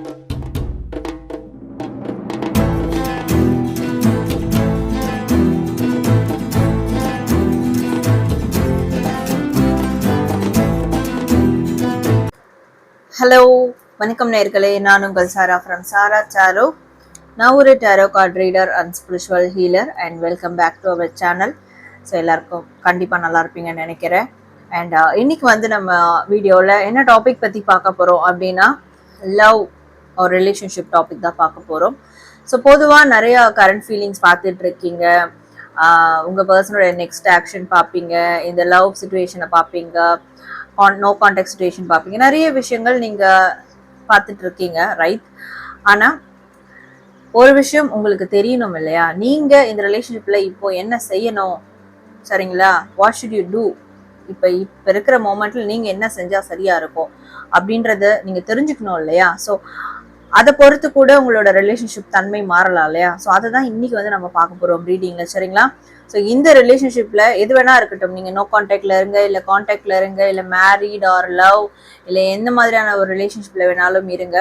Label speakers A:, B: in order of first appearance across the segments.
A: Hello, வணக்கம் நேயர்களே. நான் உங்கள் சாரா ஃப்ரம் சாரா டாரோ. நான் ஒரு tarot card reader and spiritual healer and welcome back to our channel. So எல்லாருக்கும் கண்டிப்பாக நல்லா இருப்பீங்கன்னு நினைக்கிறேன். அண்ட் இன்னைக்கு வந்து நம்ம வீடியோவில் என்ன டாபிக் பற்றி பார்க்க போகிறோம் அப்படின்னா, லவ் ஒரு ரிலேஷன்ஷிப் டாபிக் தான் பார்க்க போகிறோம். ஸோ பொதுவாக நிறையா கரண்ட் ஃபீலிங்ஸ் பார்த்துட்டு இருக்கீங்க. உங்கள் பர்சனோட நெக்ஸ்ட் ஆக்ஷன் பார்ப்பீங்க, இந்த லவ் சுச்சுவேஷனை பார்ப்பீங்க, நோ கான்டாக்ட் சிச்சுவேஷன் பார்ப்பீங்க, நிறைய விஷயங்கள் நீங்கள் பார்த்துட்டு இருக்கீங்க, ரைட்? ஆனால் ஒரு விஷயம் உங்களுக்கு தெரியணும் இல்லையா, நீங்கள் இந்த ரிலேஷன்ஷிப்பில் இப்போ என்ன செய்யணும், சரிங்களா? What should you do? இப்போ இருக்கிற மோமெண்ட்டில் நீங்கள் என்ன செஞ்சால் சரியாக இருக்கும் அப்படின்றத நீங்கள் தெரிஞ்சுக்கணும் இல்லையா? ஸோ அதை பொறுத்து கூட உங்களோட ரிலேஷன்ஷிப் தன்மை மாறலாம் இல்லையா? ஸோ அதை தான் இன்னைக்கு வந்து நம்ம பார்க்க போகிறோம் ரீடிங்கில், சரிங்களா? ஸோ இந்த ரிலேஷன்ஷிப்பில் எது வேணா இருக்கட்டும், நீங்கள் நோ கான்டாக்டில் இருங்க, இல்லை கான்டாக்டில் இருங்க, இல்லை மேரீட் ஆர் லவ், இல்லை எந்த மாதிரியான ஒரு ரிலேஷன்ஷிப்பில் வேணாலும் இருங்க.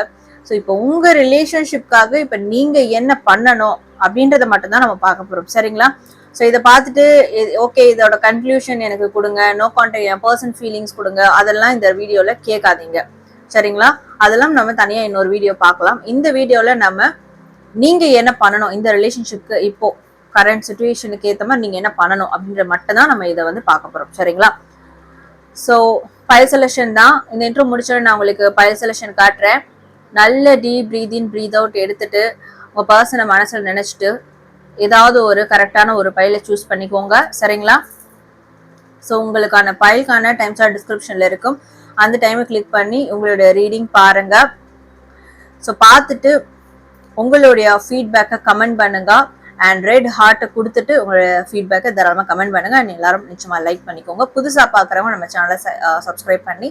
A: ஸோ இப்போ உங்கள் ரிலேஷன்ஷிப்காக இப்போ நீங்கள் என்ன பண்ணணும் அப்படின்றத மட்டும்தான் நம்ம பார்க்க போகிறோம், சரிங்களா? ஸோ இதை பார்த்துட்டு ஓகே இதோட கன்க்ளூஷன் எனக்கு கொடுங்க, நோ கான்டாக்ட் என் பர்சன் ஃபீலிங்ஸ் கொடுங்க, அதெல்லாம் இந்த வீடியோவில் கேட்காதீங்க, சரிங்களா? அதெல்லாம் நம்ம தனியாக இன்னொரு வீடியோ பார்க்கலாம். இந்த வீடியோவில் நம்ம நீங்கள் என்ன பண்ணணும் இந்த ரிலேஷன்ஷிப்க்கு இப்போ கரண்ட் சுச்சுவேஷனுக்கு ஏற்ற மாதிரி நீங்கள் என்ன பண்ணணும் அப்படின்ற மட்டும் தான் நம்ம இதை வந்து பார்க்க போகிறோம், சரிங்களா? ஸோ பைல் செலெக்ஷன் தான். இந்த இன்ட்ரோ முடிச்சோட நான் உங்களுக்கு பைல் செலெக்ஷன் காட்டுறேன். நல்ல deep breath in breathe out எடுத்துட்டு உங்கள் பர்சனை மனசில் நினச்சிட்டு ஏதாவது ஒரு கரெக்டான ஒரு பைலை சூஸ் பண்ணிக்கோங்க, சரிங்களா? ஸோ உங்களுக்கான பைலுக்கான டைம்ஸ் ஆர் டிஸ்கிரிப்ஷனில் இருக்கும். அந்த டைமை கிளிக் பண்ணி உங்களுடைய ரீடிங் பாருங்க. ஸோ பார்த்துட்டு உங்களுடைய ஃபீட்பேக்கை கமெண்ட் பண்ணுங்க. அண்ட் ரெட் ஹார்ட்டை கொடுத்துட்டு உங்களோட ஃபீட்பேக்கை தாராளமாக கமெண்ட் பண்ணுங்க. அண்ட் எல்லாரும் நிச்சயமாக லைக் பண்ணிக்கோங்க. புதுசாக பார்க்குறவங்க நம்ம சேனலை சப்ஸ்கிரைப் பண்ணி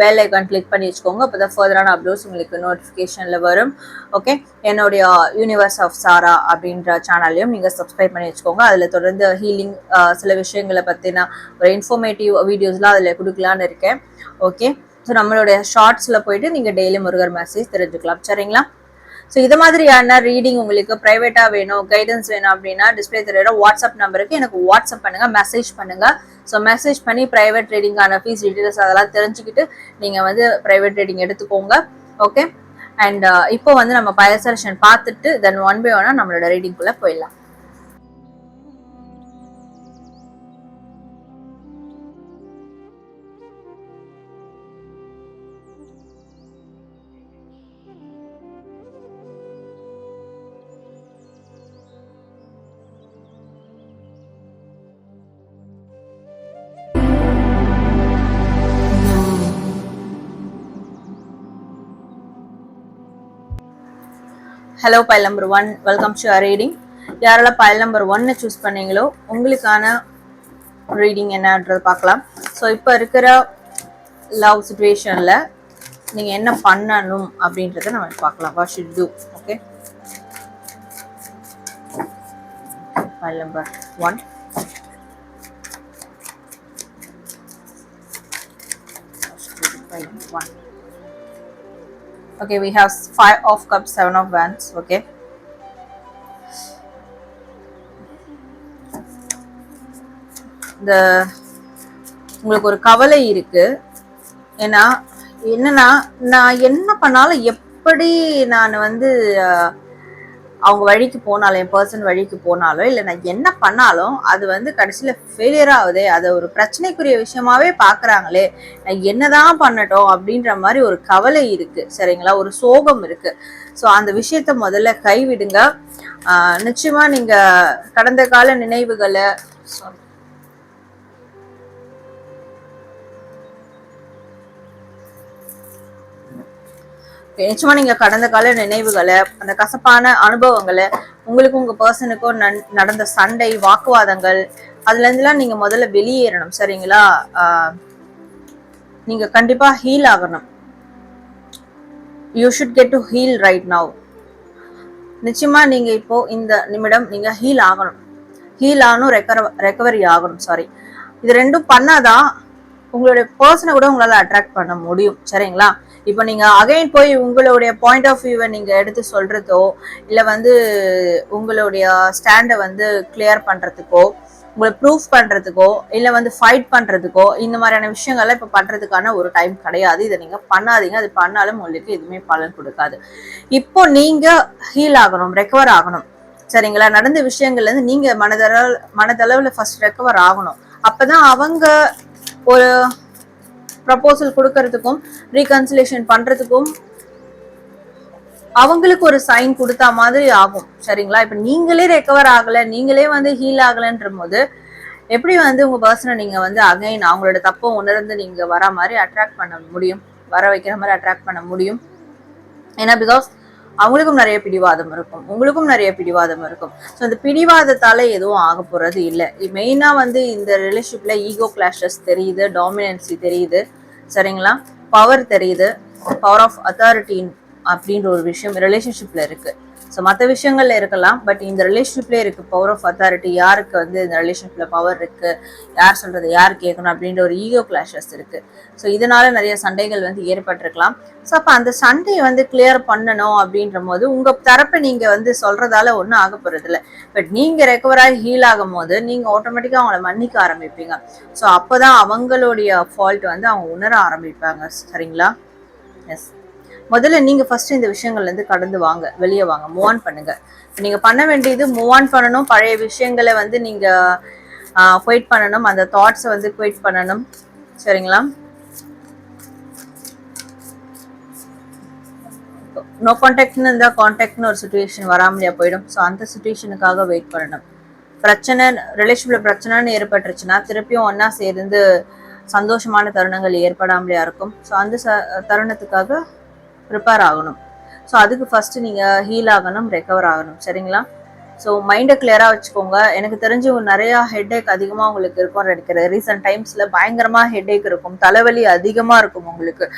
A: பெல் ஐக்கான் கிளிக் பண்ணி வச்சுக்கோங்க. அப்போ தான் ஃபர்தரான அப்லோட்ஸ் உங்களுக்கு நோட்டிஃபிகேஷனில் வரும். ஓகே, என்னுடைய யூனிவர்ஸ் ஆஃப் சாரா அப்படின்ற சேனல்லையும் நீங்கள் சப்ஸ்கிரைப் பண்ணி வச்சுக்கோங்க. அதில் தொடர்ந்து ஹீலிங் சில விஷயங்களை பற்றின ஒரு இன்ஃபர்மேட்டிவ் வீடியோஸ்லாம் அதில் கொடுக்கலான்னு இருக்கேன். ஓகே, ஸோ நம்மளுடைய ஷார்ட்ஸில் போயிட்டு நீங்கள் டெய்லி முருகர் மெசேஜ் தெரிஞ்சுக்கலாம், சரிங்களா? ஸோ இது மாதிரியான ரீடிங் உங்களுக்கு ப்ரைவேட்டாக வேணும், கைடன்ஸ் வேணும் அப்படின்னா டிஸ்பிளே தெரியுற வாட்ஸ்அப் நம்பருக்கு எனக்கு வாட்ஸ்அப் பண்ணுங்க, மெசேஜ் பண்ணுங்க. ஸோ மெசேஜ் பண்ணி ப்ரைவேட் ரீடிங்கான ஃபீஸ் டீட்டெயில்ஸ் அதெல்லாம் தெரிஞ்சுக்கிட்டு நீங்கள் வந்து ப்ரைவேட் ரீடிங் எடுத்துக்கோங்க. ஓகே, அண்ட் இப்போ வந்து நம்ம பைல் செலெக்ஷன் பார்த்துட்டு தென் ஒன் பை ஒன்னா நம்மளோட ரீடிங்குள்ளே போயிடலாம். Hello, file number 1, welcome to reading. யாரெல்லாம் பைல் நம்பர் 1 சூஸ் பண்ணீங்களோ உங்களுக்கான ரீடிங் என்னன்றது பார்க்கலாம். ஸோ இப்போ இருக்கிற லவ் சுச்சுவேஷனில் நீங்கள் என்ன பண்ணணும் அப்படின்றத நம்ம பார்க்கலாம். What should to? Okay, file number 1. Okay, we have 5 of cups, 7 of wands. Okay, உங்களுக்கு ஒரு கவலை இருக்கு. ஏன்னா என்னன்னா, நான் என்ன பண்ணாலும் எப்படி நான் வந்து அவங்க வழிக்கு போனாலும், என் பர்சன் வழிக்கு போனாலும், இல்லை நான் என்ன பண்ணாலும் அது வந்து கடைசியில் ஃபெயிலியர் ஆகுதே, அதை ஒரு பிரச்சனைக்குரிய விஷயமாவே பார்க்குறாங்களே, நான் என்னதான் பண்ணட்டும் அப்படின்ற மாதிரி ஒரு கவலை இருக்கு, சரிங்களா? ஒரு சோகம் இருக்கு. ஸோ அந்த விஷயத்த முதல்ல கைவிடுங்க. நிச்சயமா நீங்க கடந்த கால நினைவுகளை நிச்சயமா நீங்க கடந்த கால நினைவுகளை, அந்த கசப்பான அனுபவங்களை, உங்களுக்கு உங்க பர்சனுக்கும் நடந்த சண்டை, வாக்குவாதங்கள், அதுல இருந்துலாம் நீங்க முதல்ல வெளியேறணும், சரிங்களா? நீங்க கண்டிப்பா ஹீல் ஆகணும். You should get to heal right now. நிச்சயமா நீங்க இப்போ இந்த நிமிடம் நீங்க ஹீல் ஆகணும். ஹீல் ஆகணும், ரெக்கவரி ஆகணும். சாரி, இது ரெண்டும் பண்ணாதான் உங்களுடைய பர்சனை கூட உங்களால அட்ராக்ட் பண்ண முடியும், சரிங்களா? இப்போ நீங்க அகைன் போய் உங்களுடைய பாயிண்ட் ஆஃப் வியூவை நீங்க எடுத்து சொல்றதோ இல்ல வந்து உங்களுடைய ஸ்டாண்டை வந்து கிளியர் பண்றதுக்கோ உங்களை ப்ரூஃப் பண்றதுக்கோ இல்ல வந்து ஃபைட் பண்றதுக்கோ இந்த மாதிரியான விஷயங்கள்லாம் இப்ப பண்றதுக்கான ஒரு டைம் கிடையாது. இதை நீங்க பண்ணாதீங்க. அது பண்ணாலும் உங்களுக்கு எதுவுமே பலன் கொடுக்காது. இப்போ நீங்க ஹீல் ஆகணும், ரெக்கவர் ஆகணும், சரிங்களா? நடந்த விஷயங்கள்ல இருந்து நீங்க மனதளவுல ஃபர்ஸ்ட் ரெக்கவர் ஆகணும். அப்பதான் அவங்க ஒரு ப்ரப்போசல் கொடுக்கறதுக்கும் ரீகன்சிலேஷன் பண்றதுக்கும் அவங்களுக்கு ஒரு சைன் கொடுத்தா மாதிரி ஆகும், சரிங்களா? இப்ப நீங்களே ரெக்கவர் ஆகல, நீங்களே வந்து ஹீல் ஆகலன்ற போது எப்படி வந்து உங்க பர்சனை நீங்க வந்து அகைன் அவங்களோட தப்பை உணர்ந்து நீங்க வர மாதிரி அட்ராக்ட் பண்ண முடியும், வர வைக்கிற மாதிரி அட்ராக்ட் பண்ண முடியும்? ஏன்னா பிகாஸ் அவங்களுக்கும் நிறைய பிடிவாதம் இருக்கும், உங்களுக்கும் நிறைய பிடிவாதம் இருக்கும். ஸோ இந்த பிடிவாதத்தால எதுவும் ஆக போறது இல்லை. மெயினா வந்து இந்த ரிலேஷன்ஷிப்ல ஈகோ கிளாஷஸ் தெரியுது, டாமினன்சி தெரியுது, சரிங்களா? பவர் தெரியுது, பவர் ஆஃப் அத்தாரிட்டி அப்படின்ற ஒரு விஷயம் ரிலேஷன்ஷிப்ல இருக்கு. ஸோ மற்ற விஷயங்கள்ல இருக்கலாம், பட் இந்த ரிலேஷன்ஷிப்லேயே இருக்கு பவர் ஆஃப் அத்தாரிட்டி. யாருக்கு வந்து இந்த ரிலேஷன்ஷிப்ல பவர் இருக்கு, யார் சொல்றது யார் கேட்கணும் அப்படின்ற ஒரு ஈகோ கிளாஷஸ் இருக்கு. ஸோ இதனால நிறைய சண்டைகள் வந்து ஏற்பட்டிருக்கலாம். ஸோ அப்போ அந்த சண்டையை வந்து கிளியர் பண்ணணும் அப்படின்ற போது உங்க தரப்பை நீங்க வந்து சொல்றதால ஒன்றும் ஆக போறது இல்லை. பட் நீங்க ரெக்கவராகி ஹீல் ஆகும் போது நீங்க ஆட்டோமேட்டிக்கா அவங்கள மன்னிக்க ஆரம்பிப்பீங்க. ஸோ அப்போதான் அவங்களுடைய ஃபால்ட் வந்து அவங்க உணர ஆரம்பிப்பாங்க, சரிங்களா? எஸ், முதல்ல நீங்க ஃபர்ஸ்ட் இந்த விஷயங்கள்ல இருந்து கடந்து வாங்க, வெளியே வாங்க, மூவ் ஆன் பண்ணுங்க. நீங்க பண்ண வேண்டியது மூவ் ஆன் பண்ணணும், பழைய விஷயங்களை வந்து நீங்க குவைட் பண்ணணும், அந்த தாட்ஸை வந்து குவைட் பண்ணணும், சரிங்களா? நோ கான்டாக்ட்னு இருந்தா கான்டாக்ட்னு ஒரு சுச்சுவேஷன் வராமலையா போயிடும். ஸோ அந்த சுச்சுவேஷனுக்காக வெயிட் பண்ணணும். பிரச்சனை ரிலேஷன்ஷிப்ல பிரச்சனைன்னு ஏற்பட்டுருச்சுன்னா திருப்பியும் ஒன்னா சேர்ந்து சந்தோஷமான தருணங்கள் ஏற்படாமலையா இருக்கும். ஸோ அந்த தருணத்துக்காக ப்ரிப்பேர் ஆகணும். ஸோ அதுக்கு ஃபர்ஸ்ட் நீங்க ஹீல் ஆகணும், ரெக்கவர் ஆகணும், சரிங்களா? ஸோ மைண்டை கிளியரா வச்சுக்கோங்க. எனக்கு தெரிஞ்சு நிறைய ஹெட்ஏக் அதிகமா உங்களுக்கு இருக்கும் நினைக்கிறேன். ரீசெண்ட் டைம்ஸ்ல பயங்கரமா ஹெட்ஏக் இருக்கும், தலைவலி அதிகமா இருக்கும் உங்களுக்கு.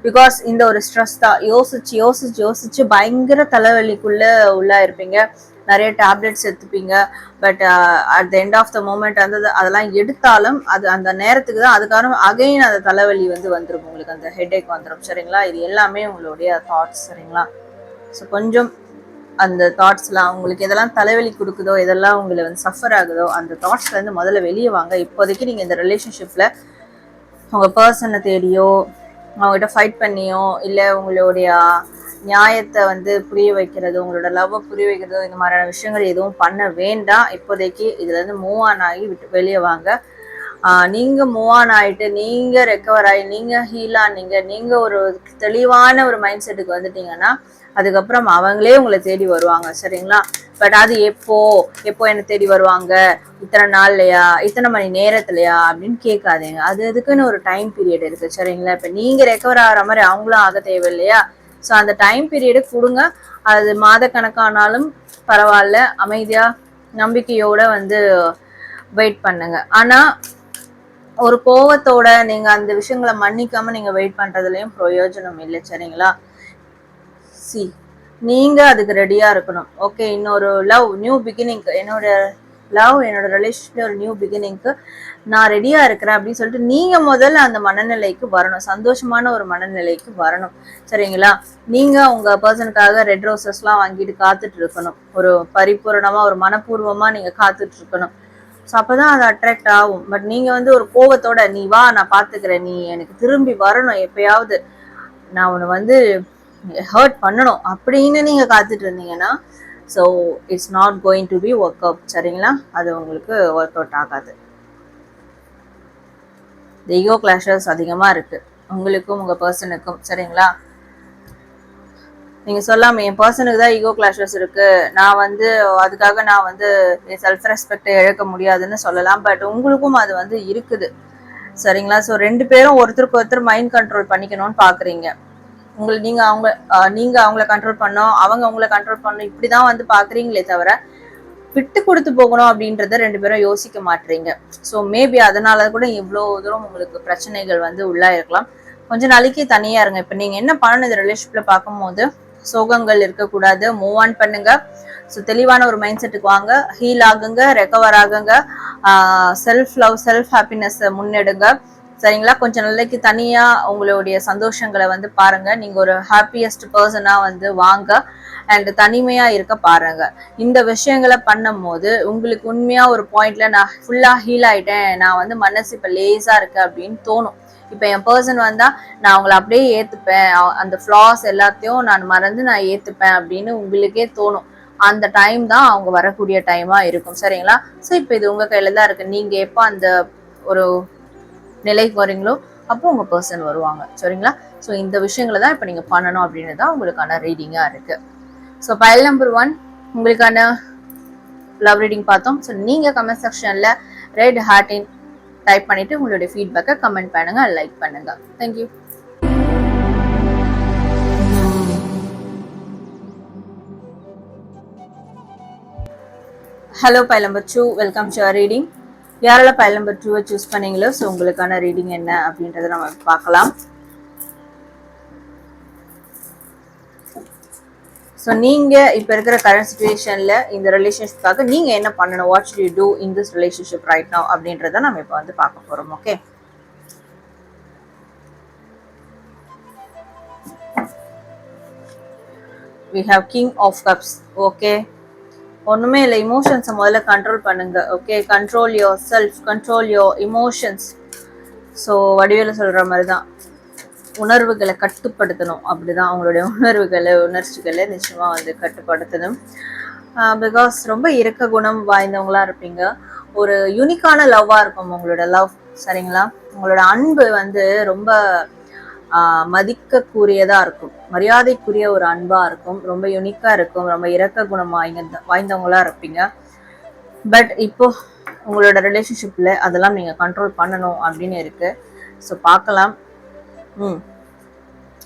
A: பிகாஸ் இந்த ஒரு ஸ்ட்ரெஸ் தான், யோசிச்சு யோசிச்சு யோசிச்சு பயங்கர தலைவலிக்குள்ள உள்ளா இருப்பீங்க. நிறைய டேப்லெட்ஸ் எடுத்துப்பீங்க. But at the end of the moment வந்து அதெல்லாம் எடுத்தாலும் அது அந்த நேரத்துக்கு தான் அதுக்கான அகைன் அந்த தலைவலி வந்து வந்துடும் உங்களுக்கு, அந்த ஹெட்ஏக் வந்துடும், சரிங்களா? இது எல்லாமே உங்களுடைய தாட்ஸ், சரிங்களா? ஸோ கொஞ்சம் அந்த தாட்ஸ்லாம் உங்களுக்கு எதெல்லாம் தலைவலி கொடுக்குதோ, எதெல்லாம் உங்களை வந்து சஃபர் ஆகுதோ அந்த தாட்ஸ்ல இருந்து முதல்ல வெளியே வாங்க. இப்போதைக்கு நீங்க இந்த ரிலேஷன்ஷிப்ல உங்க பர்சனை தேடியோ அவங்ககிட்ட ஃபைட் பண்ணியோ இல்லை உங்களுடைய நியாயத்தை வந்து புரிய வைக்கிறதோ உங்களோட லவ்வை புரிய வைக்கிறதோ இந்த மாதிரியான விஷயங்கள் எதுவும் பண்ண வேண்டாம். இப்போதைக்கு இதுல இருந்து மூவ் ஆன் ஆகி விட்டு வெளியே வாங்க. நீங்க மூவ் ஆன் ஆயிட்டு நீங்க ரெக்கவர் ஆகி நீங்க ஹீல் ஆனீங்க, நீங்க ஒரு தெளிவான ஒரு மைண்ட் செட்டுக்கு வந்துட்டீங்கன்னா அதுக்கப்புறம் அவங்களே உங்களை தேடி வருவாங்க, சரிங்களா? பட் அது எப்போ என்ன தேடி வருவாங்க, இத்தனை நாள்லையா, இத்தனை மணி நேரத்துலையா அப்படின்னு கேட்காதீங்க. அது அதுக்குன்னு ஒரு டைம் பீரியட் இருக்கு, சரிங்களா? இப்ப நீங்க ரெக்கவர் ஆகிற மாதிரி அவங்களும் ஆக தேவை இல்லையா? ஸோ அந்த டைம் பீரியடு கொடுங்க. அது மாத கணக்கானாலும் பரவாயில்ல, அமைதியா நம்பிக்கையோட வந்து வெயிட் பண்ணுங்க. ஆனா ஒரு கோவத்தோட நீங்க அந்த விஷயங்களை மன்னிக்காம நீங்க வெயிட் பண்றதுலயும் பிரயோஜனம் இல்லை, சரிங்களா? சி, நீங்க அதுக்கு ரெடியா இருக்கணும். ஓகே, இன்னொரு லவ் நியூ பிகினிங்க்கு, என்னோட ரிலேஷன்ல ஒரு நியூ பிகினிங்க்கு நான் ரெடியா இருக்கிறேன் அப்படின்னு சொல்லிட்டு நீங்க முதல்ல அந்த மனநிலைக்கு வரணும், சந்தோஷமான ஒரு மனநிலைக்கு வரணும், சரிங்களா? நீங்க உங்க பர்சனுக்காக ரெட் ரோசஸ் எல்லாம் வாங்கிட்டு காத்துட்டு இருக்கணும், ஒரு பரிபூரணமா ஒரு மனப்பூர்வமா நீங்க காத்துட்டு இருக்கணும். ஸோ அப்பதான் அது அட்ராக்ட் ஆகும். பட் நீங்க வந்து ஒரு கோவத்தோட நீ வா நான் பாத்துக்கிறேன், நீ எனக்கு திரும்பி வரணும், எப்பயாவது நான் உன்னை வந்து ஹர்ட் பண்ணணும் அப்படின்னு நீங்க காத்துட்டு இருந்தீங்கன்னா so it's not going to be work out, சரிங்களா? அது உங்களுக்கு ஒர்க் அவுட் ஆகாது. ஈகோ கிளாஷஸ் அதிகமா இருக்கு உங்களுக்கும் உங்க பர்சனுக்கும், சரிங்களா? நீங்க சொல்லாம என் பர்சனுக்கு தான் ஈகோ கிளாஷஸ் இருக்கு, நான் வந்து அதுக்காக நான் வந்து என் செல்ஃப் ரெஸ்பெக்டை இழக்க முடியாதுன்னு சொல்லலாம். பட் உங்களுக்கும் அது வந்து இருக்குது, சரிங்களா? ஸோ ரெண்டு பேரும் ஒருத்தருக்கு ஒருத்தர் மைண்ட் கண்ட்ரோல் பண்ணிக்கணும்னு பாக்குறீங்க. நீங்க அவங்கள கண்ட்ரோல் பண்ணோம், அவங்க உங்களை கண்ட்ரோல் பண்ணணும், இப்படிதான் வந்து பாக்குறீங்களே தவிர விட்டு கொடுத்து போகணும் அப்படின்றத ரெண்டு பேரும் யோசிக்க மாட்டீங்க. ஸோ மேபி அதனால கூட இவ்வளவு தூரம் உங்களுக்கு பிரச்சனைகள் வந்து உள்ளா இருக்கலாம். கொஞ்ச நாளைக்கு தனியா இருங்க. இப்ப நீங்க என்ன பண்ணணும் இந்த ரிலேஷன்ஷிப்ல பார்க்கும்போது, சோகங்கள் இருக்கக்கூடாது, மூவ் ஆன் பண்ணுங்க. ஸோ தெளிவான ஒரு மைண்ட் செட்டுக்கு வாங்க, ஹீல் ஆகுங்க, ரெக்கவர் ஆகுங்க, செல்ஃப் லவ் செல்ஃப் ஹாப்பினஸ் முன்னெடுங்க. சரிங்களா? கொஞ்சம் நாளைக்கு தனியா உங்களுடைய சந்தோஷங்களை வந்து பாருங்க. நீங்க ஒரு ஹாப்பியஸ்ட் பர்சனா வந்து வாங்க அண்ட் தனிமையா இருக்க பாருங்க. இந்த விஷயங்களை பண்ணும் போது உங்களுக்கு உண்மையா ஒரு பாயிண்ட்ல நான் ஃபுல்லா ஹீல் ஆயிட்டேன், நான் வந்து மனசு இப்ப லேசா இருக்கு அப்படின்னு தோணும். இப்ப என் பர்சன் வந்தா நான் அவங்களை அப்படியே ஏத்துப்பேன், அந்த ஃபிளாஸ் எல்லாத்தையும் நான் மறந்து நான் ஏத்துப்பேன் அப்படின்னு உங்களுக்கே தோணும். அந்த டைம் தான் அவங்க வரக்கூடிய டைமா இருக்கும். சரிங்களா? ஸோ இப்போ இது உங்க கையில தான் இருக்கு. நீங்க எப்போ அந்த ஒரு நிலைக்கு வரீங்களோ அப்போ உங்க பர்சன் வருவாங்க. சரிங்களா? ஸோ இந்த விஷயங்களை தான் இப்போ நீங்க பண்ணணும் அப்படின்னு தான் உங்களுக்கான ரீடிங்கா இருக்கு. ஸோ பைல் நம்பர் 1 உங்களுக்கான லவ் ரீடிங் பார்த்தோம். ஸோ நீங்க கமெண்ட் செக்ஷன்ல ரெட் ஹார்ட்டின் டைப் பண்ணிட்டு உங்களுடைய ஃபீட்பேக்கை கமெண்ட் பண்ணுங்க, லைக் பண்ணுங்க. Thank you. Hello file number 2, welcome to your reading. யாரெல்லாம் பைல் நம்பர் 2 சூஸ் பண்ணீங்களோ ஸோ உங்களுக்கான ரீடிங் என்ன அப்படின்றத நம்ம பார்க்கலாம். ஸோ நீங்க இப்ப இருக்கிற கரண்ட் சிச்சுவேஷன்ல இந்த ரிலேஷன்ஷிப்காக நீங்க என்ன பண்ணணும், what should you do in this relationship right now அப்படின்றத நம்ம இப்போ வந்து பார்க்க போறோம். Okay, we have king of cups. Okay, ஒண்ணுமே இல்லை, இமோஷன்ஸை முதல்ல கண்ட்ரோல் பண்ணுங்க. Okay, control yourself, control your emotions. So வடிவேல சொல்ற மாதிரி தான் உணர்வுகளை கட்டுப்படுத்தணும். அப்படிதான் அவங்களுடைய உணர்ச்சிகளை நிச்சயமா வந்து கட்டுப்படுத்தணும். பிகாஸ் ரொம்ப இறக்க குணம் வாய்ந்தவங்களா இருப்பீங்க. ஒரு யூனிக்கான லவ்வா இருக்கும் உங்களோட லவ். சரிங்களா? உங்களோட அன்பு வந்து ரொம்ப மதிக்கக்கூடியதா இருக்கும், மரியாதைக்குரிய ஒரு அன்பா இருக்கும், ரொம்ப யூனிக்கா இருக்கும், ரொம்ப இறக்க குணம் வாய்ந்தவங்களா இருப்பீங்க. பட் இப்போ உங்களோட ரிலேஷன்ஷிப்ல அதெல்லாம் நீங்க கண்ட்ரோல் பண்ணணும் அப்படின்னு இருக்கு. ஸோ பார்க்கலாம்.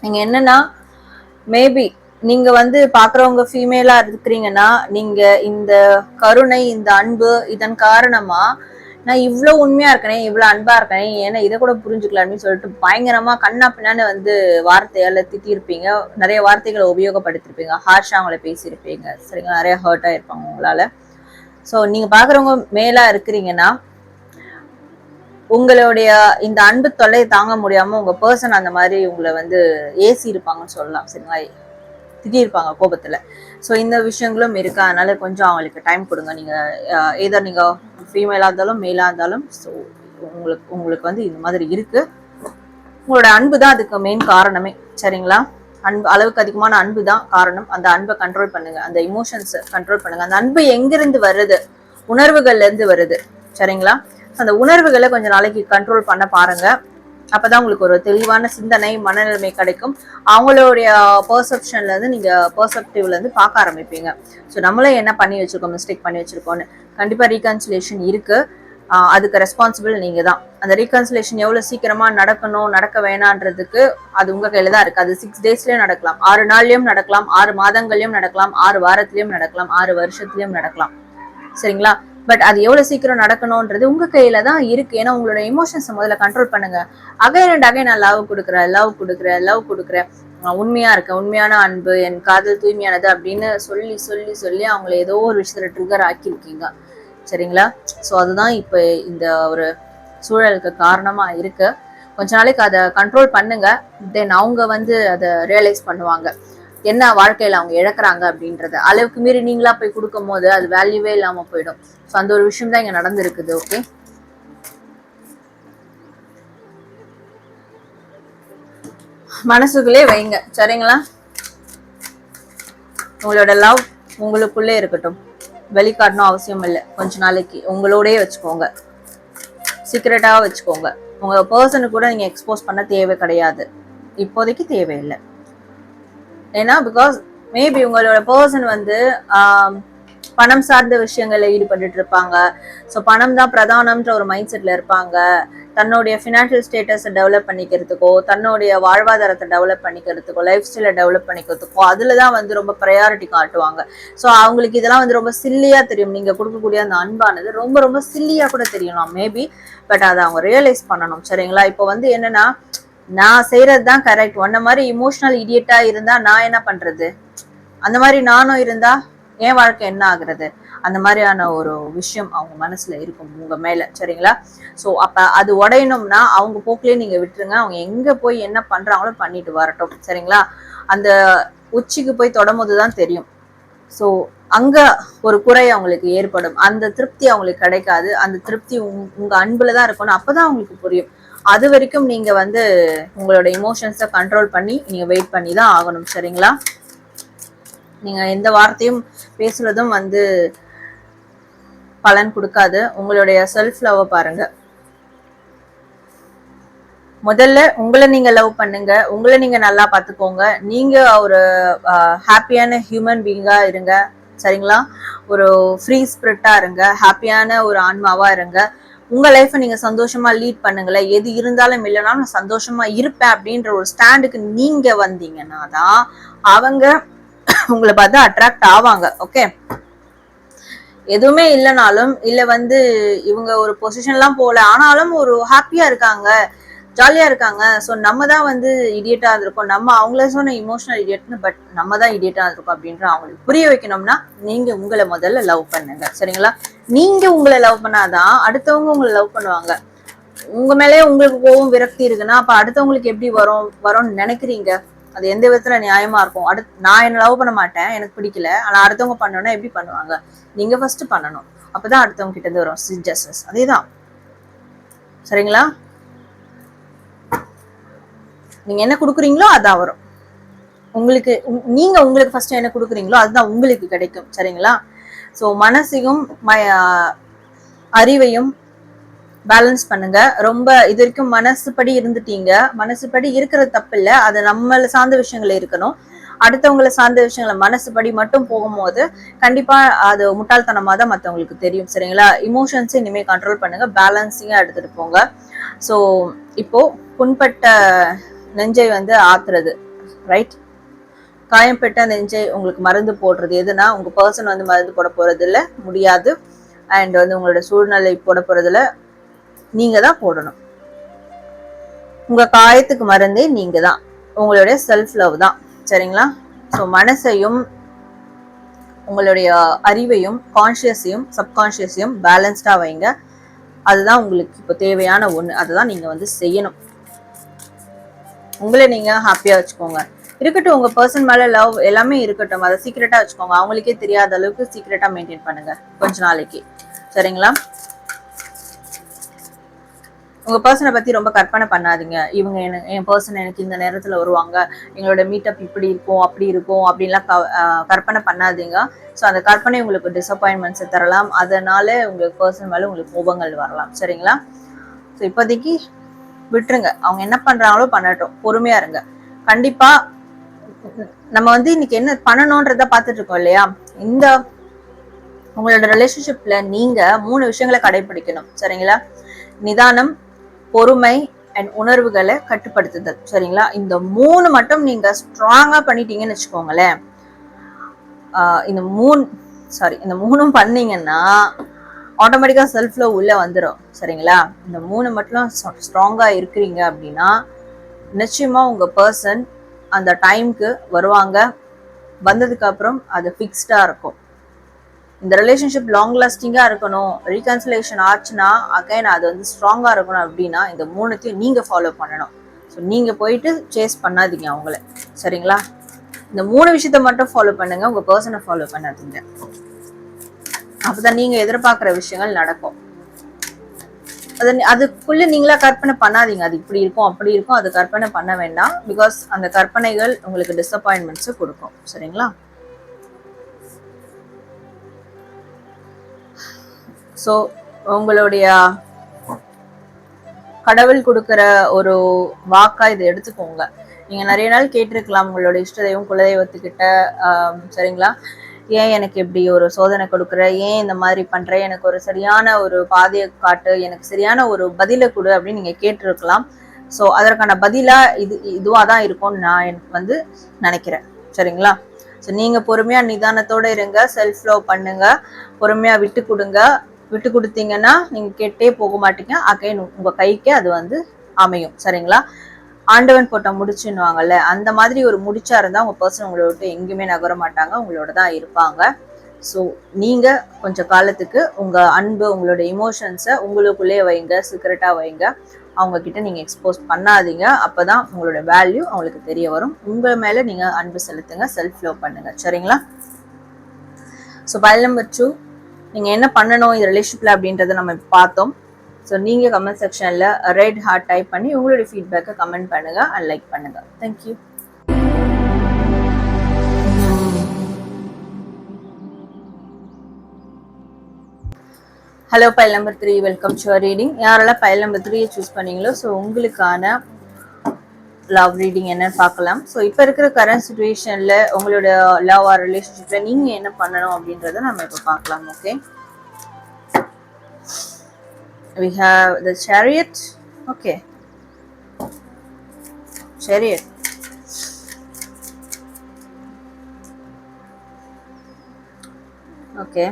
A: நீங்க என்னன்னா மேபி நீங்க வந்து பாக்குறவங்க ஃபீமேலா இருக்கிறீங்கன்னா நீங்க இந்த கருணை, இந்த அன்பு, இதன் காரணமா நான் இவ்வளவு உண்மையா இருக்கேன், இவ்வளவு அன்பா இருக்கேன், ஏன்னா இதை கூட புரிஞ்சுக்கலாம் அப்படின்னு சொல்லிட்டு பயங்கரமா கண்ணா பின்னான்னு வந்து வார்த்தையால திட்டிருப்பீங்க, நிறைய வார்த்தைகளை உபயோகப்படுத்திருப்பீங்க, ஹார்ஷா அவங்கள பேசியிருப்பீங்க. சரிங்களா? நிறைய ஹர்ட் ஆயிருப்பாங்க உங்களால. ஸோ நீங்க பாக்குறவங்க மேலா இருக்கிறீங்கன்னா உங்களுடைய இந்த அன்பு தொல்லை தாங்க முடியாம உங்க பர்சன் அந்த மாதிரி உங்களை வந்து ஏசி இருப்பாங்கன்னு சொல்லலாம். சரிங்களா? திட்டிருப்பாங்க கோபத்துல. ஸோ இந்த விஷயங்களும் இருக்கு. அதனால கொஞ்சம் அவங்களுக்கு டைம் கொடுங்க. நீங்க ஏதோ நீங்க ஃபீமேலா இருந்தாலும் மேலா இருந்தாலும் ஸோ உங்களுக்கு வந்து இந்த மாதிரி இருக்கு. உங்களோட அன்பு தான் அதுக்கு மெயின் காரணமே. சரிங்களா? அன்பு, அளவுக்கு அதிகமான அன்பு தான் காரணம். அந்த அன்பை கண்ட்ரோல் பண்ணுங்க, அந்த இமோஷன்ஸ் கண்ட்ரோல் பண்ணுங்க. அந்த அன்பு எங்கிருந்து வருது? உணர்வுகள்ல இருந்து வருது. சரிங்களா? அந்த உணர்வுகளை கொஞ்சம் நாளைக்கு கண்ட்ரோல் பண்ண பாருங்க. அப்பதான் உங்களுக்கு ஒரு தெளிவான சிந்தனை, மனநிலைமை கிடைக்கும். அவங்களுடைய பெர்செப்ஷன்ல இருந்து நீங்க பெர்செப்டிவ்ல இருந்து பார்க்க ஆரம்பிப்பீங்க. ஸோ நம்மளே என்ன பண்ணி வச்சிருக்கோம், மிஸ்டேக் பண்ணி வச்சிருக்கோம்னு. கண்டிப்பா ரீகன்சிலேஷன் இருக்கு. அதுக்கு ரெஸ்பான்சிபிள் நீங்க தான். அந்த ரீகன்சிலேஷன் எவ்வளவு சீக்கிரமா நடக்கணும், நடக்க வேணான்றதுக்கு அது உங்க கையில தான் இருக்கு. அது 6 டேஸ்லயும் நடக்கலாம், 6 நாள்லயும் நடக்கலாம், 6 மாதங்கள்லயும் நடக்கலாம், 6 வாரத்திலயும் நடக்கலாம், 6 வருஷத்துலயும் நடக்கலாம். சரிங்களா? பட் அது எவ்வளவு சீக்கிரம் நடக்கணும்ன்றது உங்க கையில தான் இருக்கு. ஏன்னா உங்களோட இமோஷன்ஸை முதல்ல கண்ட்ரோல் பண்ணுங்க. அகைன் அண்ட் அகைன் நான் லவ் கொடுக்குறேன், உண்மையா இருக்க, உண்மையான அன்பு, என் காதல் தூய்மையானது அப்படின்னு சொல்லி சொல்லி சொல்லி அவங்கள ஏதோ ஒரு விஷயத்துல ட்ரிகர் ஆக்கியிருக்கீங்க. சரிங்களா? ஸோ அதுதான் இப்போ இந்த ஒரு சூழலுக்கு காரணமா இருக்கு. கொஞ்ச நாளைக்கு அதை கண்ட்ரோல் பண்ணுங்க. தென் அவங்க வந்து அதை ரியலைஸ் பண்ணுவாங்க, என்ன வாழ்க்கையில அவங்க இழக்கிறாங்க அப்படின்றத. அளவுக்கு மீறி நீங்களா போய் கொடுக்கும் போது அது வேல்யூவே இல்லாம போயிடும். ஸோ அந்த ஒரு விஷயம் தான் இங்க நடந்திருக்குது. ஓகே, மனசுக்குள்ளே வைங்க. சரிங்களா? உங்களோட லவ் உங்களுக்குள்ளே இருக்கட்டும், வெளிக்காட்டணும் அவசியம் இல்லை. கொஞ்ச நாளைக்கு உங்களோடயே வச்சுக்கோங்க, சீக்ரெட்டாக வச்சுக்கோங்க. உங்க பர்சனுக்கு கூட நீங்க எக்ஸ்போஸ் பண்ண தேவை கிடையாது, இப்போதைக்கு தேவையில்லை. ஏன்னா பிகாஸ் மேபி உங்களோட பர்சன் வந்து பணம் சார்ந்த விஷயங்கள்ல ஈடுபட்டு இருப்பாங்க. ஸோ பணம் தான் பிரதானம்ன்ற ஒரு மைண்ட் செட்ல இருப்பாங்க. தன்னுடைய ஃபினான்ஷியல் ஸ்டேட்டஸை டெவலப் பண்ணிக்கிறதுக்கோ, தன்னுடைய வாழ்வாதாரத்தை டெவலப் பண்ணிக்கிறதுக்கோ, லைஃப் ஸ்டைலை டெவலப் பண்ணிக்கிறதுக்கோ அதுல தான் வந்து ரொம்ப ப்ரையாரிட்டி காட்டுவாங்க. ஸோ அவங்களுக்கு இதெல்லாம் வந்து ரொம்ப சில்லியா தெரியும். நீங்க கொடுக்கக்கூடிய அந்த அன்பானது ரொம்ப ரொம்ப சில்லியா கூட தெரியலாம் மேபி. பட் அதை அவங்க ரியலைஸ் பண்ணணும். சரிங்களா? இப்போ வந்து என்னன்னா, நான் செய்யறது தான் கரெக்ட், ஒன்ன மாதிரி இமோஷனல் இடியட்டா இருந்தா நான் என்ன பண்றது, அந்த மாதிரி நானும் இருந்தா என் வாழ்க்கை என்ன ஆகுறது, அந்த மாதிரியான ஒரு விஷயம் அவங்க மனசுல இருக்கும் உங்க மேல, சரிங்களா? ஸோ அப்ப அது உடையணும்னா அவங்க போக்கிலே நீங்க விட்டுருங்க. அவங்க எங்க போய் என்ன பண்றாங்களோ பண்ணிட்டு வரட்டும், சரிங்களா? அந்த உச்சிக்கு போய் தொடரும்போதுதான் தெரியும். ஸோ அங்க ஒரு குறை அவங்களுக்கு ஏற்படும். அந்த திருப்தி அவங்களுக்கு கிடைக்காது. அந்த திருப்தி உங்க அன்புலதான் இருக்கணும். அப்பதான் அவங்களுக்கு புரியும். அது வரைக்கும் நீங்க வந்து உங்களோட இமோஷன்ஸை கண்ட்ரோல் பண்ணி நீங்க வெயிட் பண்ணி தான் ஆகணும், சரிங்களா? நீங்க எந்த வார்த்தையும் பேசுறதும் வந்து பலன் கொடுக்காது. உங்களுடைய செல்ஃப் லவ் பாருங்க. முதல்ல உங்களை நீங்க லவ் பண்ணுங்க. உங்களை நீங்க நல்லா பார்த்துக்கோங்க. நீங்க ஒரு ஹாப்பியான ஹியூமன் பீயிங்கா இருங்க, சரிங்களா? ஒரு ஃப்ரீ ஸ்பிரிட்டா இருங்க, ஹாப்பியான ஒரு ஆன்மாவா இருங்க. உங்க லைஃப்பை நீங்க சந்தோஷமா லீட் பண்ணுங்களேன். எது இருந்தாலும் இல்லைனாலும் நான் சந்தோஷமா இருப்பேன் அப்படின்ற ஒரு ஸ்டாண்டுக்கு நீங்க வந்தீங்கன்னா தான் அவங்க உங்களை பார்த்து அட்ராக்ட் ஆவாங்க. ஓகே, எதுவுமே இல்லைனாலும் இல்ல வந்து இவங்க ஒரு பொசிஷன்லாம் போல ஆனாலும் ஒரு ஹாப்பியா இருக்காங்க, ஜாலியா இருக்காங்க, ஸோ நம்ம தான் வந்து இடியட்டா இருந்திருக்கோம், நம்ம அவங்கள சொன்ன இமோஷனல் இடியட்னு, பட் நம்ம தான் இடியட்டா இருந்திருக்கோம் அப்படின்ற அவங்களுக்கு புரிய வைக்கணும்னா நீங்க உங்களை முதல்ல லவ் பண்ணுங்க, சரிங்களா? நீங்க உங்களை லவ் பண்ணாதான் அடுத்தவங்க உங்களை லவ் பண்ணுவாங்க. உங்க மேலேயே உங்களுக்கு கோவம் விரக்தி இருக்குன்னா அப்ப அடுத்தவங்களுக்கு எப்படி வரும்னு நினைக்கிறீங்க? அது எந்த விதத்துல நியாயமா இருக்கும்? நான் என்ன லவ் பண்ண மாட்டேன், எனக்கு பிடிக்கல, ஆனா அடுத்தவங்க பண்ணணும்னா எப்படி பண்ணுவாங்க? நீங்க ஃபர்ஸ்ட் பண்ணணும், அப்பதான் அடுத்தவங்க கிட்ட இருந்து வரும் ஜஸ்டிஸ். அதேதான், சரிங்களா? நீங்க என்ன கொடுக்குறீங்களோ அதான் வரும் உங்களுக்கு. நீங்க உங்களுக்கு ஃபர்ஸ்ட் என்ன கொடுக்குறீங்களோ அதுதான் உங்களுக்கு கிடைக்கும், சரிங்களா? ஸோ மனசையும் அறிவையும் பேலன்ஸ் பண்ணுங்க. ரொம்ப இது வரைக்கும் மனசுப்படி இருந்துட்டீங்க. மனசுப்படி இருக்கிறது தப்பு இல்லை, அது நம்மள சார்ந்த விஷயங்கள் இருக்கணும். அடுத்தவங்களை சார்ந்த விஷயங்களை மனசுப்படி மட்டும் போகும்போது கண்டிப்பா அது முட்டாள்தனமா தான் மற்றவங்களுக்கு தெரியும், சரிங்களா? இமோஷன்ஸ் இனிமே கண்ட்ரோல் பண்ணுங்க, பேலன்ஸிங்கா எடுத்துட்டு போங்க. ஸோ இப்போ புண்பட்ட நெஞ்சை வந்து ஆத்துறது, ரைட்? காயம்பட்ட நெஞ்சை உங்களுக்கு மருந்து போடுறது எதுனா உங்க பர்சன் வந்து மருந்து போட போறது இல்லை, முடியாது. அண்ட் வந்து உங்களோட சூழ்நிலை போட போறதுல நீங்க தான் போடணும். உங்க காயத்துக்கு மருந்தே நீங்க தான், உங்களுடைய செல்ஃப் லவ் தான், சரிங்களா? ஸோ மனசையும் உங்களுடைய அறிவையும் கான்சியஸையும் சப்கான்சியஸையும் பேலன்ஸ்டா வைங்க. அதுதான் உங்களுக்கு இப்போ தேவையான ஒண்ணு. அதுதான் நீங்க வந்து செய்யணும். உங்களை நீங்க ஹாப்பியா வச்சுக்கோங்க. இருக்கட்டும், உங்க பர்சன் மேல லவ் எல்லாமே இருக்கட்டும், அதை சீக்கிரட்டா வச்சுக்கோங்க. அவங்களுக்கே தெரியாத அளவுக்கு சீக்கிரட்டா மெயின்டைன் பண்ணுங்க கொஞ்ச நாளைக்கு, சரிங்களா? உங்க பர்சனை பத்தி ரொம்ப கற்பனை பண்ணாதீங்க. இவங்க என் பர்சன் எனக்கு இந்த நேரத்துல வருவாங்க, எங்களோட மீட்டப் இப்படி இருக்கும் அப்படி இருக்கும் அப்படின்லாம் கற்பனை பண்ணாதீங்க. ஸோ அந்த கற்பனை உங்களுக்கு டிசப்பாயின்மெண்ட்ஸை தரலாம். அதனால உங்களுக்கு பர்சன் மேல உங்களுக்கு கோபங்கள் வரலாம், சரிங்களா? ஸோ இப்போதைக்கு விட்டுருங்க, அவங்க என்ன பண்றாங்களோ பண்ணட்டும், பொறுமையா இருங்க. கண்டிப்பா நம்ம வந்து இன்னைக்கு என்ன பண்ணணும்ன்றத பார்த்துட்டு இருக்கோம் இல்லையா? இந்த உங்களோட ரிலேஷன்ஷிப்ல நீங்க 3 விஷயங்களை கடைபிடிக்கணும், சரிங்களா? நிதானம், பொறுமை அண்ட் உணர்வுகளை கட்டுப்படுத்துதல், சரிங்களா? இந்த 3 மட்டும் நீங்க ஸ்ட்ராங்கா பண்ணிட்டீங்கன்னு வச்சுக்கோங்களேன். இந்த 3 பண்ணீங்கன்னா ஆட்டோமேட்டிக்கா செல்ஃப் லவ் உள்ள வந்துடும், சரிங்களா? இந்த 3 மட்டும் ஸ்ட்ராங்கா இருக்கிறீங்க அப்படின்னா நிச்சயமா உங்க பர்சன் அந்த டைம்க்கு வருவாங்க. வந்ததுக்கு அப்புறம் அது ஃபிக்ஸ்டா இருக்கும். இந்த ரிலேஷன்ஷிப் லாங் லாஸ்டிங்கா இருக்கணும், ரீகன்சிலேஷன் ஆச்சுன்னா அகைன் அது வந்து ஸ்ட்ராங்கா இருக்கணும் அப்படின்னா இந்த 3த்தையும் நீங்க ஃபாலோ பண்ணணும். ஸோ நீங்க போயிட்டு சேஸ் பண்ணாதீங்க அவங்கள, சரிங்களா? இந்த 3 விஷயத்த மட்டும் ஃபாலோ பண்ணுங்க, உங்க பர்சனை ஃபாலோ பண்ணாதீங்க. அப்பதான் நீங்க எதிர்பார்க்குற விஷயங்கள் நடக்கும். அதுக்குள்ள நீங்களா கற்பனை பண்ணாதீங்க, அது இப்படி இருக்கும் அப்படி இருக்கும், அது கற்பனை பண்ண வேண்டாம். பிகாஸ் அந்த கற்பனைகள் உங்களுக்கு டிசப்பாயின்மெண்ட்ஸ் கொடுக்கும், சரிங்களா? ஸோ உங்களுடைய கடவுள் கொடுக்குற ஒரு வாக்கா இதை எடுத்துக்கோங்க. நீங்க நிறைய நாள் கேட்டிருக்கலாம் உங்களோட இஷ்ட தெய்வம் குலதெய்வத்துக்கிட்ட, சரிங்களா? ஏன் எனக்கு இப்படி ஒரு சோதனை கொடுக்குற, ஏன் இந்த மாதிரி பண்ற, எனக்கு ஒரு சரியான ஒரு பாதையை காட்டு, எனக்கு சரியான ஒரு பதிலை கொடு அப்படின்னு நீங்க கேட்டிருக்கலாம். ஸோ அதற்கான பதிலா இதுவா தான் இருக்கும்னு நான் வந்து நினைக்கிறேன், சரிங்களா? ஸோ நீங்க பொறுமையா நிதானத்தோட இருங்க, செல்ஃப் லவ் பண்ணுங்க, பொறுமையா விட்டு கொடுங்க. விட்டு கொடுத்தீங்கன்னா நீங்க கேட்டே போக மாட்டீங்க, அகைன் உங்க கைக்கே அது வந்து அமையும், சரிங்களா? ஆண்டவன் போட்ட முடிச்சுன்னுவாங்கல்ல, அந்த மாதிரி ஒரு முடிச்சா இருந்தா உங்க பர்சன் உங்களை விட்டு எங்கேயுமே நகர மாட்டாங்க, உங்களோட தான் இருப்பாங்க. ஸோ நீங்கள் கொஞ்சம் காலத்துக்கு உங்கள் அன்பு, உங்களோட இமோஷன்ஸை உங்களுக்குள்ளேயே வைங்க, சீக்ரெட்டாக வைங்க. அவங்கக்கிட்ட நீங்கள் எக்ஸ்போஸ் பண்ணாதீங்க. அப்போ தான் உங்களோட வேல்யூ அவங்களுக்கு தெரிய வரும். உங்கள் மேலே நீங்கள் அன்பு செலுத்துங்க, செல்ஃப் லவ் பண்ணுங்கள். சரிங்களா? ஸோ பைல் நம்பர் 2, நீங்கள் என்ன பண்ணணும் இந்த ரிலேஷன்ஷிப்பில் அப்படின்றத நம்ம பார்த்தோம். ஸோ நீங்கள் கமெண்ட் செக்ஷனில் ரெட் ஹார்ட் டைப் பண்ணி உங்களுடைய ஃபீட்பேக்கை கமெண்ட் பண்ணுங்கள் அண்ட் லைக் பண்ணுங்கள். Thank you. Hello file number 3, welcome to your reading. யாரெல்லாம் பைல் நம்பர் 3 சூஸ் பண்ணீங்களோ ஸோ உங்களுக்கான லவ் ரீடிங் என்னன்னு பார்க்கலாம். ஸோ இப்போ இருக்கிற கரண்ட் சுச்சுவேஷனில் உங்களோட லவ் ஆர் ரிலேஷன்ஷிப்பில் நீங்கள் என்ன பண்ணணும் அப்படின்றத நம்ம இப்போ பார்க்கலாம். Okay, we have the chariot. Okay, chariot. Okay,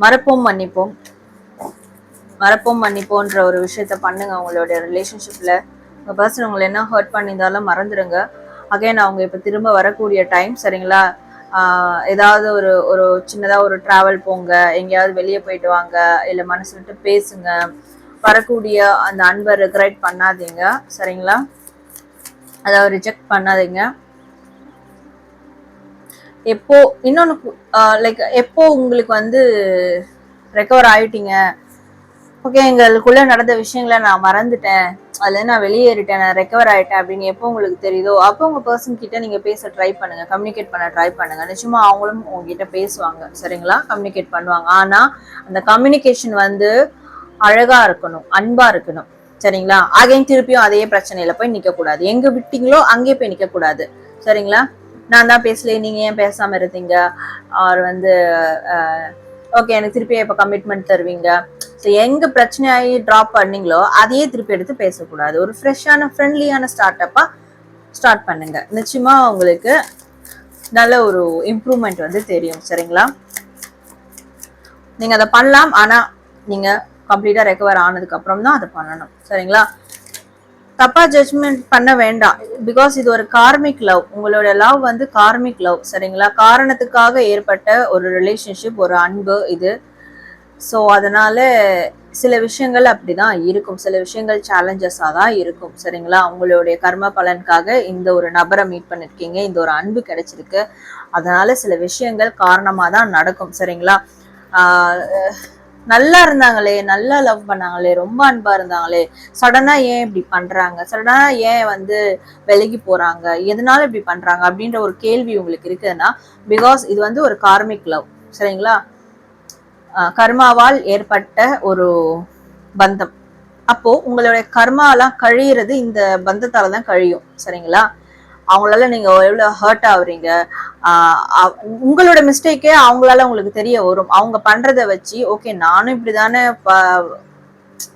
A: மறப்போம் மன்னிப்போம். மறப்போம் மன்னிப்போன்ற ஒரு விஷயத்த பண்ணுங்க உங்களோட ரிலேஷன்ஷிப்ல. உங்க பர்சன் உங்களை என்ன ஹர்ட் பண்ணியிருந்தாலும் மறந்துடுங்க. அகைன் அவங்க இப்போ திரும்ப வரக்கூடிய டைம். சரிங்களா? ஏதாவது ஒரு ஒரு சின்னதாக ஒரு ட்ராவல் போங்க, எங்கேயாவது வெளியே போயிட்டு வாங்க, இல்லை மனசு விட்டு பேசுங்க. வரக்கூடிய அந்த அன்பை ரெக்ரெட் பண்ணாதீங்க. சரிங்களா? அதாவது ரிஜெக்ட் பண்ணாதீங்க. எப்போ இன்னொன்று லைக் எப்போ உங்களுக்கு வந்து ரெக்கவர் ஆயிட்டீங்க, ஓகே எங்களுக்குள்ள நடந்த விஷயங்களை நான் மறந்துட்டேன், அதுல நான் வெளியேறிட்டேன், நான் ரெக்கவர் ஆயிட்டேன் அப்படின்னு எப்போ உங்களுக்கு தெரியுதோ அப்போ உங்க பர்சன் கிட்ட நீங்க பேச ட்ரை பண்ணுங்க, கம்யூனிகேட் பண்ண ட்ரை பண்ணுங்க. நிச்சயமா அவங்களும் உங்ககிட்ட பேசுவாங்க. சரிங்களா? கம்யூனிகேட் பண்ணுவாங்க. ஆனா அந்த கம்யூனிகேஷன் வந்து அழகா இருக்கணும், அன்பா இருக்கணும். சரிங்களா? அகைன் திருப்பியும் அதே பிரச்சனையில போய் நிக்க கூடாது. எங்க விட்டீங்களோ அங்கேயே போய் நிக்க கூடாது. சரிங்களா? நான் தான் பேசலையே, நீங்க ஏன் பேசாம இருந்தீங்க, அவர் வந்து ஓகே எனக்கு திருப்பி இப்ப கமிட்மெண்ட் தருவீங்க. ஸோ எங்க பிரச்சனையாகி ட்ராப் பண்ணீங்களோ அதையே திருப்பி எடுத்து பேசக்கூடாது. ஒரு ஃப்ரெஷ்ஷான ஃப்ரெண்ட்லியான ஸ்டார்ட் பண்ணுங்க. நிச்சயமா உங்களுக்கு நல்ல ஒரு இம்ப்ரூவ்மெண்ட் வந்து தெரியும். சரிங்களா? நீங்க அதை பண்ணலாம். ஆனா நீங்க கம்ப்ளீட்டா ரெக்கவர் ஆனதுக்கு அப்புறம் தான் அதை பண்ணணும். சரிங்களா? தப்பா ஜட்ஜ்மெண்ட் பண்ண வேண்டாம். பிகாஸ் இது ஒரு கார்மிக் லவ். உங்களோட லவ் வந்து கார்மிக் லவ். சரிங்களா? காரணத்துக்காக ஏற்பட்ட ஒரு ரிலேஷன்ஷிப், ஒரு அன்பு இது. ஸோ அதனால சில விஷயங்கள் அப்படிதான் இருக்கும், சில விஷயங்கள் சேலஞ்சஸாக தான் இருக்கும். சரிங்களா? உங்களுடைய கர்ம பலனுக்காக இந்த ஒரு நபரை மீட் பண்ணிருக்கீங்க, இந்த ஒரு அன்பு கிடைச்சிருக்கு. அதனால சில விஷயங்கள் காரணமாக தான் நடக்கும். சரிங்களா? நல்லா இருந்தாங்களே, நல்லா லவ் பண்ணாங்களே, ரொம்ப அன்பா இருந்தாங்களே, சடனா ஏன் இப்படி பண்றாங்க, சடனா ஏன் வந்து விலகி போறாங்க, எதனால இப்படி பண்றாங்க அப்படின்ற ஒரு கேள்வி உங்களுக்கு இருக்குதுன்னா பிகாஸ் இது வந்து ஒரு கார்மிக் லவ். சரிங்களா? கர்மாவால் ஏற்பட்ட ஒரு பந்தம். அப்போ உங்களுடைய கர்மாலாம் கழியிறது இந்த பந்தத்தால தான் கழியும். சரிங்களா? அவங்களால நீங்க எவ்வளவு ஹர்ட் ஆகுறீங்க, உங்களோட மிஸ்டேக்கே அவங்களால உங்களுக்கு தெரிய வரும். அவங்க பண்றத வச்சு ஓகே நானும் இப்படிதானே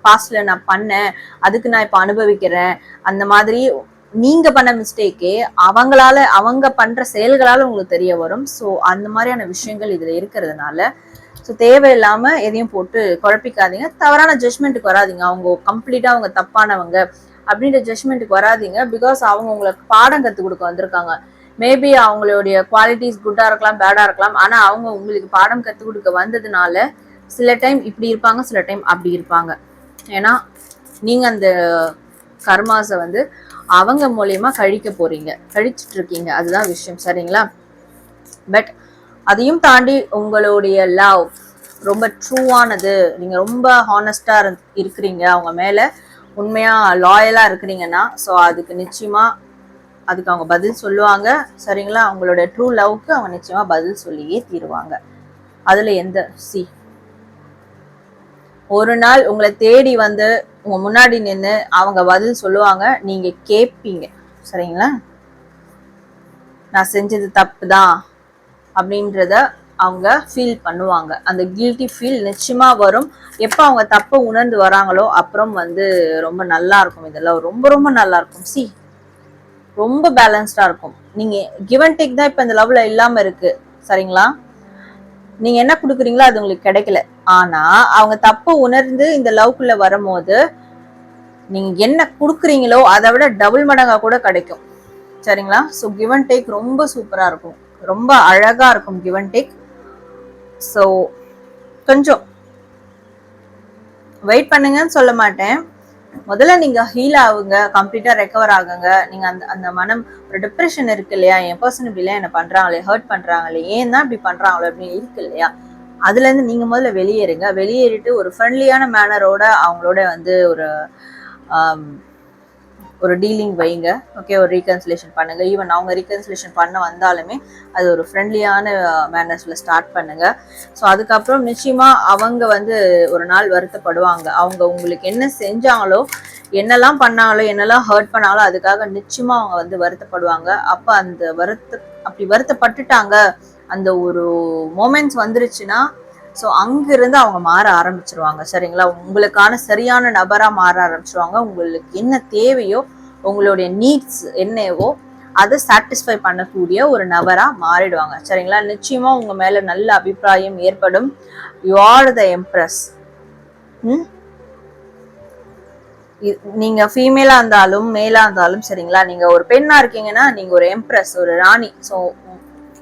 A: பாஸ்ட்ல நான் பண்ணேன், அதுக்கு நான் இப்ப அனுபவிக்கிறேன். அந்த மாதிரி நீங்க பண்ண மிஸ்டேக்கே அவங்களால, அவங்க பண்ற செயல்களால உங்களுக்கு தெரிய வரும். ஸோ அந்த மாதிரியான விஷயங்கள் இதுல இருக்கிறதுனால ஸோ தேவையில்லாம எதையும் போட்டு குழப்பிக்காதீங்க. தவறான ஜட்மெண்ட்டுக்கு வராதிங்க. அவங்க கம்ப்ளீட்டா அவங்க தப்பானவங்க அப்படின்ற ஜட்மெண்ட்டுக்கு வராதிங்க. பிகாஸ் அவங்க உங்களுக்கு பாடம் கற்றுக் கொடுக்க வந்திருக்காங்க. மேபி அவங்களுடைய குவாலிட்டிஸ் குட்டா இருக்கலாம், பேடா இருக்கலாம். ஆனா அவங்க உங்களுக்கு பாடம் கற்றுக் கொடுக்க வந்ததுனால சில டைம் இப்படி இருப்பாங்க, சில டைம் அப்படி இருப்பாங்க. ஏன்னா நீங்க அந்த கர்மாஸை வந்து அவங்க மூலியமா கழிக்க போறீங்க, கழிச்சிட்டு இருக்கீங்க. அதுதான் விஷயம். சரிங்களா? பட் அதையும் தாண்டி உங்களுடைய லவ் ரொம்ப ட்ரூவானது, நீங்க ரொம்ப ஹானஸ்டா இருக்கிறீங்க, அவங்க மேல உண்மையா லாயலா இருக்கிறீங்கன்னா ஸோ அதுக்கு நிச்சயமா அதுக்கு அவங்க பதில் சொல்லுவாங்க. சரிங்களா? அவங்களோட ட்ரூ லவ்க்கு அவங்க நிச்சயமா பதில் சொல்லியே தீருவாங்க. அதுல எந்த ஒரு நாள் உங்களை தேடி வந்து உங்க முன்னாடி நின்று அவங்க பதில் சொல்லுவாங்க, நீங்க கேட்பீங்க. சரிங்களா? நான் செஞ்சது தப்பு தான் அப்படின்றத அவங்க ஃபீல் பண்ணுவாங்க. அந்த கில்ட்டி ஃபீல் நிச்சயமா வரும். எப்போ அவங்க தப்பை உணர்ந்து வராங்களோ அப்புறம் வந்து ரொம்ப நல்லா இருக்கும். இதெல்லாம் ரொம்ப ரொம்ப நல்லா இருக்கும். ரொம்ப பேலன்ஸ்டா இருக்கும். நீங்க கிவ் அண்ட் டேக் தான் இப்ப இந்த லவ்ல இல்லாம இருக்கு. சரிங்களா? நீங்க என்ன கொடுக்குறீங்களோ அது உங்களுக்கு கிடைக்கல. ஆனா அவங்க தப்பை உணர்ந்து இந்த லவ்க்குள்ள வரும்போது நீங்க என்ன கொடுக்குறீங்களோ அதை விட டபுள் மடங்கா கூட கிடைக்கும். சரிங்களா? ஸோ கிவ் அண்ட் டேக் ரொம்ப சூப்பரா இருக்கும். ரொம்ப அழகா இருக்கும் கிவ் அண்ட் டேக். ஸோ கொஞ்சம் வெயிட் பண்ணுங்கன்னு சொல்ல மாட்டேன். முதல்ல நீங்க ஹீல் ஆகுங்க, கம்ப்ளீட்டா ரெக்கவர் ஆகுங்க. நீங்க அந்த அந்த மனம் ஒரு டிப்ரெஷன் இருக்கு இல்லையா, என் பர்சன் இப்படிலாம் என்ன பண்றாங்களே, ஹர்ட் பண்றாங்களே, ஏன் தான் இப்படி பண்றாங்களோ அப்படின்னு இருக்கு இல்லையா, அதுல இருந்து நீங்க முதல்ல வெளியேறுங்க. வெளியேறிட்டு ஒரு ஃப்ரெண்ட்லியான மேனரோட அவங்களோட வந்து ஒரு டீலிங் வைங்க. ஓகே, ஒரு ரீகன்சிலேஷன் பண்ணுங்க. ஈவன் அவங்க ரீகன்சிலேஷன் பண்ண வந்தாலுமே அது ஒரு ஃப்ரெண்ட்லியான மேனர்ஸ்ல ஸ்டார்ட் பண்ணுங்க. ஸோ அதுக்கப்புறம் நிச்சயமா அவங்க வந்து ஒரு நாள் வருத்தப்படுவாங்க. அவங்க உங்களுக்கு என்ன செஞ்சாங்களோ, என்னெல்லாம் பண்ணாங்களோ, என்னெல்லாம் ஹர்ட் பண்ணாங்களோ அதுக்காக நிச்சயமா அவங்க வந்து வருத்தப்படுவாங்க. அப்ப அந்த அப்படி வருத்தப்பட்டுட்டாங்க, அந்த ஒரு மோமெண்ட்ஸ் வந்துருச்சுன்னா ஸோ அங்கிருந்து அவங்க மாற ஆரம்பிச்சிருவாங்க. சரிங்களா, உங்களுக்கான சரியான நபரா மாற ஆரம்பிச்சிருவாங்க. உங்களுக்கு என்ன தேவையோ, உங்களுடைய நீட்ஸ் என்னவோ அதை சாட்டிஸ்ஃபை பண்ணக்கூடிய ஒரு நபரா மாறிடுவாங்க. சரிங்களா, நிச்சயமா உங்க மேல நல்ல அபிப்பிராயம் ஏற்படும். You are the embrace. நீங்க ஃபீமேலா இருந்தாலும் மேலா இருந்தாலும் சரிங்களா, நீங்க ஒரு பெண்ணா இருக்கீங்கன்னா நீங்க ஒரு எம்ப்ரஸ், ஒரு ராணி. ஸோ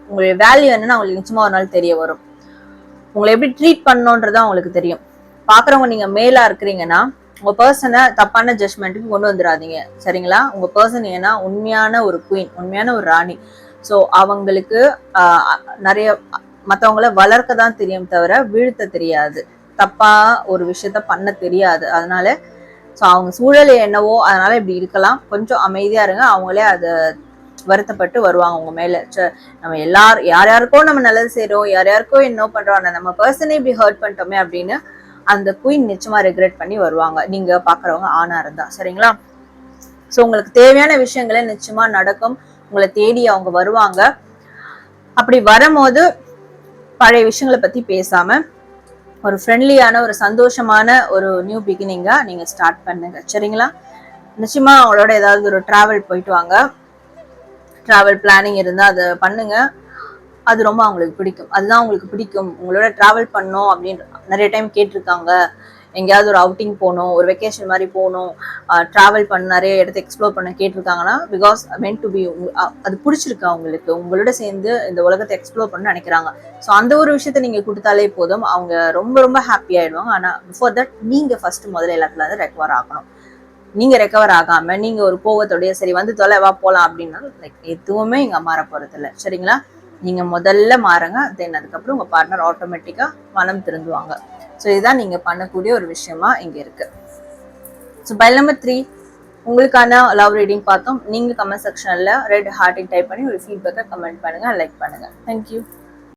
A: உங்களுடைய வேல்யூ என்னன்னு அவங்களுக்கு நிச்சயமா ஒரு நாள் தெரிய வரும். உங்களை எப்படி ட்ரீட் பண்ணணும்ன்றது அவங்களுக்கு தெரியும். பாக்குறவங்க நீங்க மேலா இருக்கிறீங்கன்னா உங்க பர்சனை தப்பான ஜட்மெண்ட்டுக்கு கொண்டு வந்துடாதீங்க. சரிங்களா, உங்க பர்சன் ஏன்னா உண்மையான ஒரு குயின், உண்மையான ஒரு ராணி. ஸோ அவங்களுக்கு நிறைய மற்றவங்கள வளர்க்க தான் தெரியும் தவிர வீழ்த்த தெரியாது, தப்பா ஒரு விஷயத்த பண்ண தெரியாது. அதனால ஸோ அவங்க சூழல் என்னவோ அதனால இப்படி இருக்கலாம், கொஞ்சம் அமைதியா இருங்க. அவங்களே அதை வருத்தப்பட்டு வருவாங்க உங்க மேல. நம்ம யார் யாருக்கோ நம்ம நல்லது செய்யறோம், யார் யாருக்கோ என்ன பண்றோம், நம்ம பர்சனே இப்படி ஹர்ட் பண்ணிட்டோமே அப்படின்னு அந்த குயின் நிச்சயமா ரெக்ரெட் பண்ணி வருவாங்க, நீங்க பாக்குறவங்க ஆணா இருந்தா. சரிங்களா, ஸோ உங்களுக்கு தேவையான விஷயங்களே நிச்சயமா நடக்கும். உங்களை தேடி அவங்க வருவாங்க. அப்படி வரும்போது பழைய விஷயங்களை பத்தி பேசாம ஒரு ஃப்ரெண்ட்லியான ஒரு சந்தோஷமான ஒரு நியூ பிகினிங்கா நீங்க ஸ்டார்ட் பண்ணுங்க. சரிங்களா, நிச்சயமா அவங்களோட ஏதாவது ஒரு டிராவல் போயிட்டு வாங்க. டிராவல் பிளானிங் இருந்தால் அதை பண்ணுங்க. அது ரொம்ப அவங்களுக்கு பிடிக்கும். அதுதான் அவங்களுக்கு பிடிக்கும். உங்களோட டிராவல் பண்ணோம் அப்படின்னு நிறைய டைம் கேட்டிருக்காங்க. எங்கேயாவது ஒரு அவுட்டிங் போகணும், ஒரு வெக்கேஷன் மாதிரி போகணும், டிராவல் பண்ண நிறைய இடத்த எக்ஸ்ப்ளோர் பண்ண கேட்டிருக்காங்கன்னா பிகாஸ் மென்ட் டு பி, அது பிடிச்சிருக்கு அவங்களுக்கு. உங்களோட சேர்ந்து இந்த உலகத்தை எக்ஸ்ப்ளோர் பண்ண நினைக்கிறாங்க. ஸோ அந்த ஒரு விஷயத்த நீங்க கொடுத்தாலே போதும், அவங்க ரொம்ப ரொம்ப ஹாப்பி ஆயிடுவாங்க. ஆனால் பிஃபோர் தட் நீங்க ஃபர்ஸ்ட் முதல்ல எல்லாத்துல இருந்து ரெக்கவர் ஆகணும். நீங்க ரெக்கவர் ஆகாம நீங்க ஒரு கோவத்தோடய சரி வந்து தொலைவா போலாம் அப்படின்னா லைக் எதுவுமே இங்க மாற போறது இல்லை. சரிங்களா, நீங்க முதல்ல மாறுங்க, தென் அதுக்கப்புறம் உங்க பார்ட்னர் ஆட்டோமேட்டிக்கா மனம் திருந்துவாங்க. ஸோ இதுதான் நீங்க பண்ணக்கூடிய ஒரு விஷயமா இங்க இருக்கு. ஸோ பைல் நம்பர் 3 உங்களுக்கான லவ் ரீடிங் பார்த்தோம். நீங்க கமெண்ட் செக்ஷன்ல ரெட் ஹார்ட்டிங் டைப் பண்ணி ஒரு ஃபீட்பேக்கை கமெண்ட் பண்ணுங்க, லைக் பண்ணுங்க. தேங்க்யூ.